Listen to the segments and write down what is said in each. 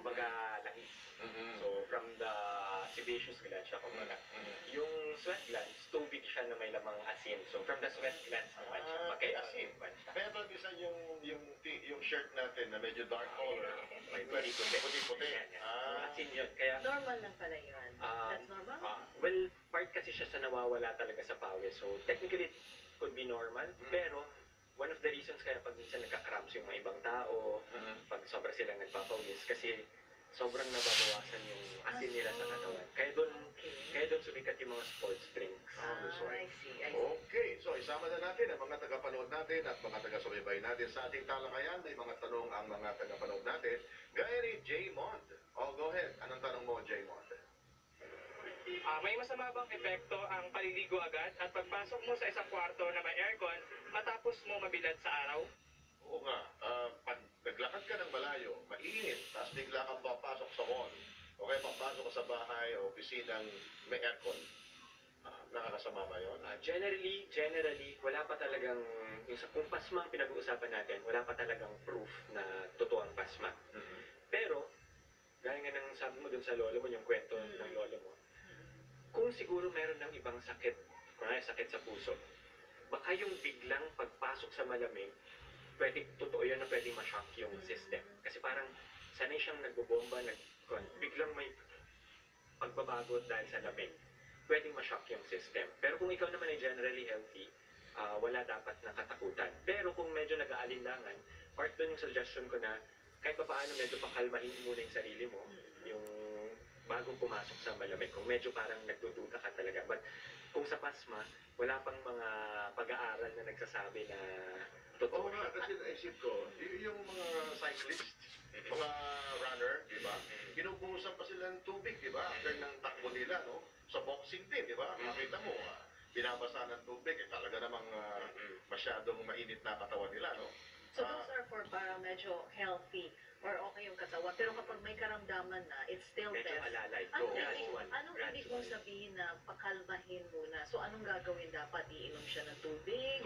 kumbaga lahis. So, from the sebaceous gland siya, kumbaga. Yung sweat glands, tubig siya na may lamang asin. So, from the sweat glands naman siya, Asin. siya. Kaya ba minsan yung shirt natin na medyo dark color, May puti-puti. puti-puti. Yan, yan. Asin yun. Kaya, Normal lang pala yun. That's normal? well, part kasi siya sa nawawala talaga sa pawis. So, technically, it could be normal. Pero, one of the reasons kaya pag minsan nagka-cramps yung mga ibang tao, pag sobra silang nagpapawis, kasi sobrang nababawasan yung asin nila sa katawan. Kaya doon sumikat yung mga sports drinks. I see. Okay, so isama na natin ang mga tagapanood natin at mga taga-subaybay natin sa ating talakayan. May mga tanong ang mga tagapanood natin. Gaya ni Jay Mond. Oh, go ahead. Anong tanong mo, Jay Mond? May masama bang epekto ang paliligo agad at pagpasok mo sa isang kwarto na may aircon matapos mo mabilad sa araw? Oo nga, pag naglakad ka ng malayo, mainit, tapos bigla kang papasok sa mall, o kaya papasok ka sa bahay o opisinang may aircon, nakakasama ba yun? Generally, wala pa talagang, kung pasma ang pinag-uusapan natin, wala pa talagang proof na totoo ang pasma. Pero, gaya nga ng sabi mo dun sa lolo mo, yung kwento ng lolo mo, kung siguro meron ng ibang sakit, kunwari sakit sa puso, baka yung biglang pagpasok sa malamig, totoo yun na pwedeng ma-shock yung system. Kasi parang sanay siyang nagbobomba, biglang may pagbabago dahil sa lamig. Pwedeng ma-shock yung system. Pero kung ikaw naman ay generally healthy, wala dapat na katakutan. Pero kung medyo nag-aalinlangan, part doon yung suggestion ko na kahit pa paano medyo pakalmahin muna yung sarili mo, yung bago pumasok sa malamig. Kung medyo parang nagdududa ka talaga. But kung sa pasma, wala pang mga pag-aaral na nagsasabi na totoo. Oo nga, kasi naisip ko, yung mga cyclist, mga runner, di ba? Pinubuhusan pa sila ng tubig, di ba? After ng takbo nila, no? Sa boxing din, di ba? Makita mo, binabasa ng tubig, talaga namang masyadong mainit na katawan nila, no? So those are for parang medyo healthy or okay yung katawan. Pero kapag may karamdaman na, it's still Medyo best. alalay. Anong ibig mong sabihin na pakalmahin muna? So anong gagawin dapat? Iinom siya ng tubig?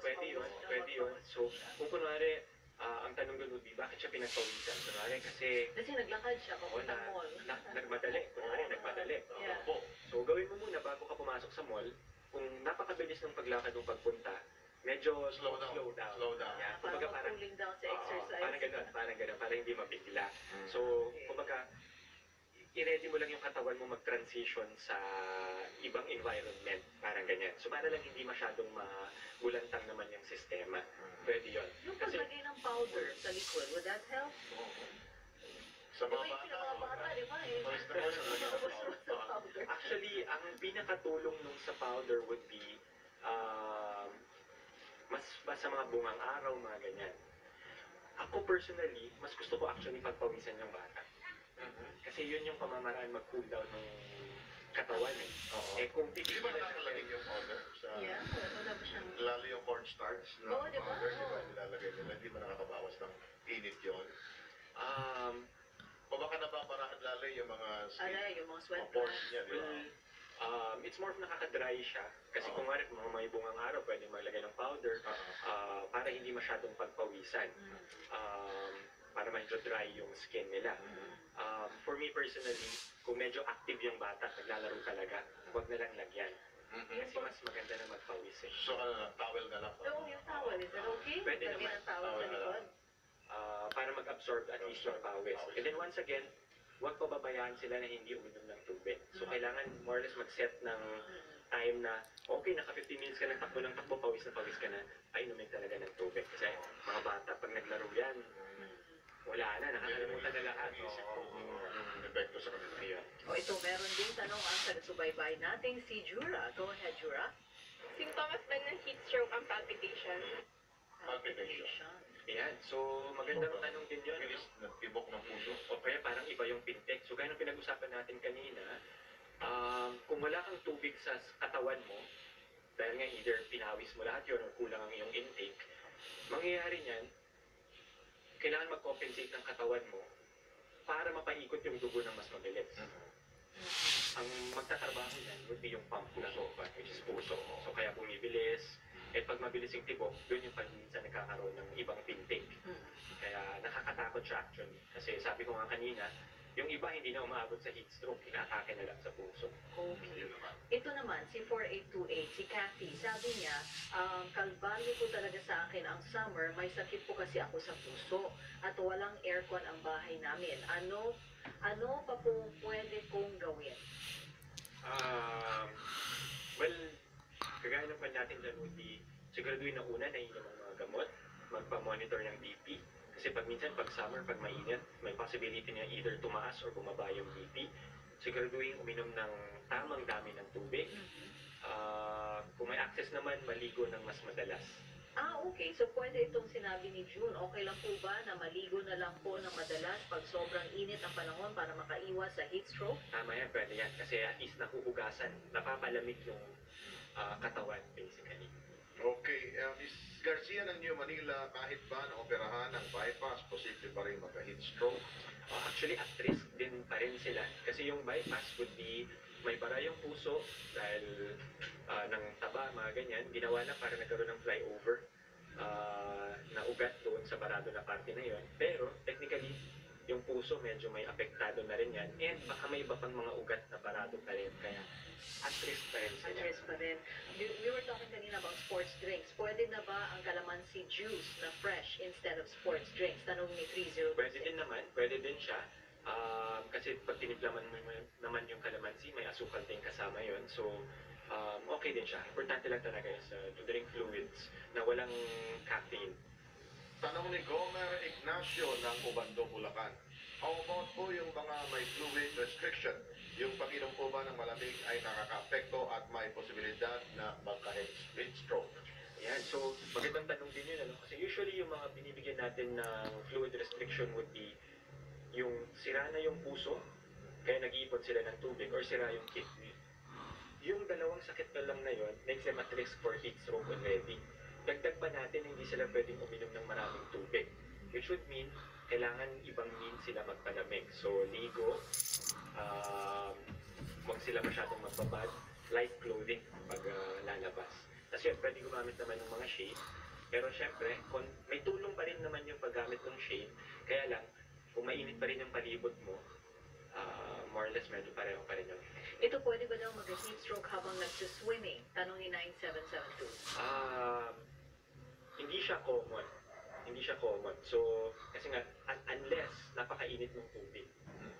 Pwede yun. So, kung kunwari, ang tanong doon would be, bakit siya pinagpawisan? Kunwari, kasi Kasi naglakad siya papunta mall. nagmadali. Kunwari, nagmadali. Yeah. So, gawin mo muna bago ka pumasok sa mall, kung napakabilis ng paglakad ng pagpunta, medyo slow down. Yeah. Parang Kumbaga, cooling down sa exercise. parang ganun, para hindi mabigla. So, kumbaga, i-ready mo lang yung katawan mo mag-transition sa ibang environment, parang ganyan. So, para lang hindi masyadong magulantang naman yung sistema. Pwede yun. Yung paglagay ng powder sa likod, would that help? Sa Diba mga yung pinamabata, di ba? First na first, Sa powder. Actually, ang pinakatulong nung sa powder would be, mas sa mga bungang araw, mga ganyan. Ako personally, mas gusto ko actually pagpawisan yung bata. Kasi yun yung pamamaraan mag-cool down ng katawan eh. Eh kung Di ba titignan nakalamig yung powder? Yeah, wala ba siyang... Lalo yung cornstarch na Oo, di ba? powder, di ba nilalagay nila? Hindi ba nakakabawas ng init yun? O baka nababaraan lalo yung mga yung mga sweat pores glands. niya, di ba? it's more of nakaka-dry siya. Kasi kung may bungang araw, pwede maglagay ng powder para hindi masyadong pagpawisan. Para medyo dry yung skin nila. For me personally, kung medyo active yung bata, naglalaro talaga, huwag na lang lagyan. Kasi mas maganda na magpawis eh. So, towel na lang. So, yung towel, is that okay? Pwede Lagyan naman. ng towel sa likod? Para mag-absorb at least yung pawis. And then once again, huwag pababayaan sila na hindi uminom ng tubig. So, kailangan more or less mag-set ng time na, okay, naka 15 minutes ka ng takbo, pawis na pawis ka na, ay inumin talaga ng tubig. Kasi mga bata, pag naglaro yan, wala na, nakakalimutan na lahat. Epekto sa kanila. Ayun. Ito, meron din tanong ang taga-subaybay nating si Jura. Go ahead, Jura. Simptomas ba ng heat stroke ang palpitation? Palpitation. Ayan, so magandang tanong din yun. Bilis na tibok ng puso. O kaya parang iba yung pintek. So gaya ng pinag-usapan natin kanina, kung wala kang tubig sa katawan mo, dahil nga either pinawis mo lahat yun or kulang ang iyong intake, mangyayari niyan, kailangan mag-compensate ng katawan mo para mapaikot yung dugo ng mas mabilis. Ang magtatrabaho yan would be yung pump puso, which is puso. So kaya bumibilis, pag mabilis yung tibok, doon yung pag minsan nagkakaroon ng ibang pintik. Kaya nakakatakot contraction. Kasi sabi ko nga kanina, yung iba hindi na umaabot sa heat stroke, inaatake na lang sa puso. Okay. Yun naman. Ito naman, si 4828, si Kathy, sabi niya, kalbaryo po talaga sa akin ang summer, may sakit po kasi ako sa puso at walang aircon ang bahay namin. Ano pa po pwede kong gawin? Well, kagaya ng pan natin dyan would be, siguraduhin na una na inom ang mga gamot, magpa-monitor ng BP. Kasi pag minsan, pag summer, pag mainit, may possibility na either tumaas or bumaba yung BP. Siguraduhin uminom ng tamang dami ng tubig. Kung may access naman, maligo ng mas madalas. Okay. So pwede itong sinabi ni June, okay lang po ba na maligo na lang po ng madalas pag sobrang init ang panahon para makaiwas sa heat stroke? Tama yan, pwede yan. Kasi at least nahuhugasan, napapalamig yung katawan, basically. Okay, Ms. Garcia ng New Manila, kahit ba naoperahan ang bypass, posible pa rin magka-heat stroke? Actually, at risk din pa rin sila. Kasi yung bypass would be, may bara yung puso dahil ng taba, mga ganyan. Ginawa na para nagkaroon ng flyover na ugat doon sa barado na parte na yon. Pero, technically, yung puso medyo may apektado na rin yan. And baka may iba pang mga ugat na barado pa rin. Kaya, at risk pa rin sila. Andres pa rin. We were talking kanina about sports drinks. Pwede na ba ang calamansi juice na fresh instead of sports drinks? Tanong ni 30. Pwede din naman, pwede din siya. Kasi pag tinimplaman mo naman yung calamansi, may asukal din kasama yon. So, okay din siya. Importante lang talaga is to drink fluids na walang caffeine. Tanong ni Gomer Ignacio ng Ubando, Bulacan. How about po yung mga may fluid restriction? Yung pag-inom po ba ng malamig ay nakaka-apekto at may posibilidad na magka-heat stroke? Ayan, so magandang tanong din yun. Ano? Kasi usually yung mga binibigyan natin ng fluid restriction would be yung sira na yung puso, kaya nag-iipon sila ng tubig, or sira yung kidney. Yung dalawang sakit na lang na yun, makes them at risk for heat stroke already. Dagdag pa natin, hindi sila pwedeng uminom ng maraming tubig. Which would mean, kailangan ibang means sila magpalamig. So, ligo, huwag sila masyadong magbabad, light clothing pag lalabas. Tapos yun, pwede gumamit naman ng mga shade. Pero syempre, may tulong pa rin naman yung paggamit ng shade. Kaya lang, kung mainit pa rin yung palibot mo, more or less medyo pareho pa rin yun. Ito pwede ba daw mag-heat stroke habang nagsuswimming? Tanong ni 9772. Hindi siya common. Hindi siya common. So, kasi nga, unless napakainit ng tubig.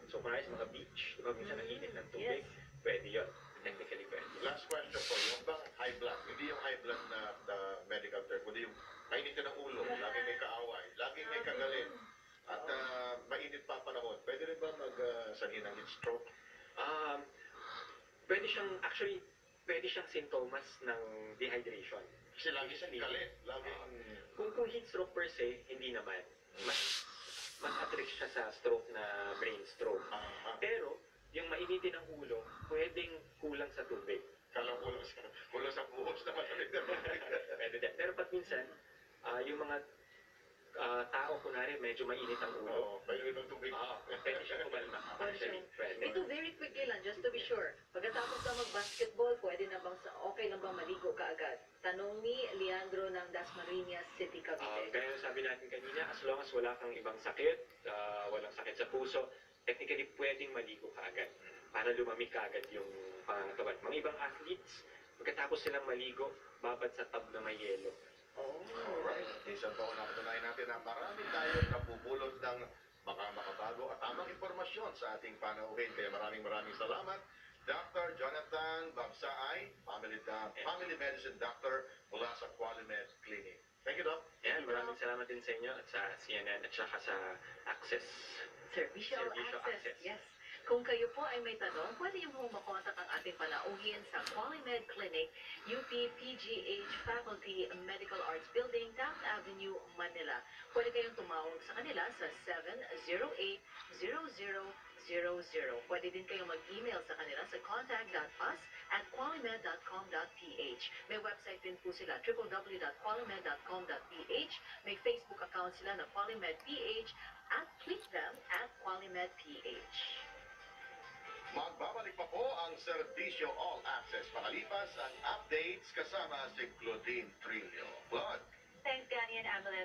So, kunwari sa mga beach, di ba minsan ang init ng tubig, Yes. pwede yun. Technically pwede. Last question po, yung bang high blood? Hindi yung high blood na medical term, kundi yung mainit ka ng ulo, lagi may kaaway, lagi may kagalit, at mainit pa ang panahon. Pwede rin ba magsanhin ng heat stroke? Pwede siyang, actually, pwede siyang sintomas ng dehydration. Kasi lagi siyang galit, laging... Kung heat stroke per se, hindi naman. Mas at risk siya sa stroke na brain stroke. Pero, yung mainitin ang ulo, pwedeng kulang sa tubig. Kala ko kulang sa buhos na malamig na tubig. Pwede din. Pero pag minsan, yung mga tao, kunwari, medyo mainit ang ulo, Oo, pwede ng tubig. pwede siya kumalma. Actually, pwede. Ito very quickly lang, just to be sure. Pagkatapos na mag-basketball, pwede na bang, okay lang bang maligo ka agad? Tanong ni Leandro ng Dasmariñas City, Cavite. Gaya ng sabi natin kanina, as long as wala kang ibang sakit, walang sakit sa puso, technically pwedeng maligo ka agad para lumamig ka agad yung pangangatawan. Mga ibang athletes, pagkatapos silang maligo, babad sa tub na may yelo. Alright, isang po na patunayan natin na marami tayong napupulot ng mga makabago at tamang informasyon sa ating panauhin. Kaya maraming salamat, Dr. Jonathan Babsaay, Family Medicine Doctor mula sa Qualimed Clinic. Thank you, Doc. Yan, maraming salamat din sa inyo at sa CNN at saka sa Access. Servicial access. Yes. Kung kayo po ay may tanong, pwede niyo pong makontak ang ating panauhin sa Qualimed Clinic, UP PGH Faculty Medical Arts Building, Taft Avenue, Manila. Pwede kayong tumawag sa kanila sa 708-0000. Pwede din kayong mag-email sa kanila sa contact.us@qualimed.com.ph. May website din po sila, www.qualimed.com.ph. May Facebook account sila na QualiMedPH at tweet them at QualiMedPH. Magbabalik pa po ang Servisyo All Access makalipas ang updates kasama si Claudine Trillo. Claude. Thanks, Gani and Amelie.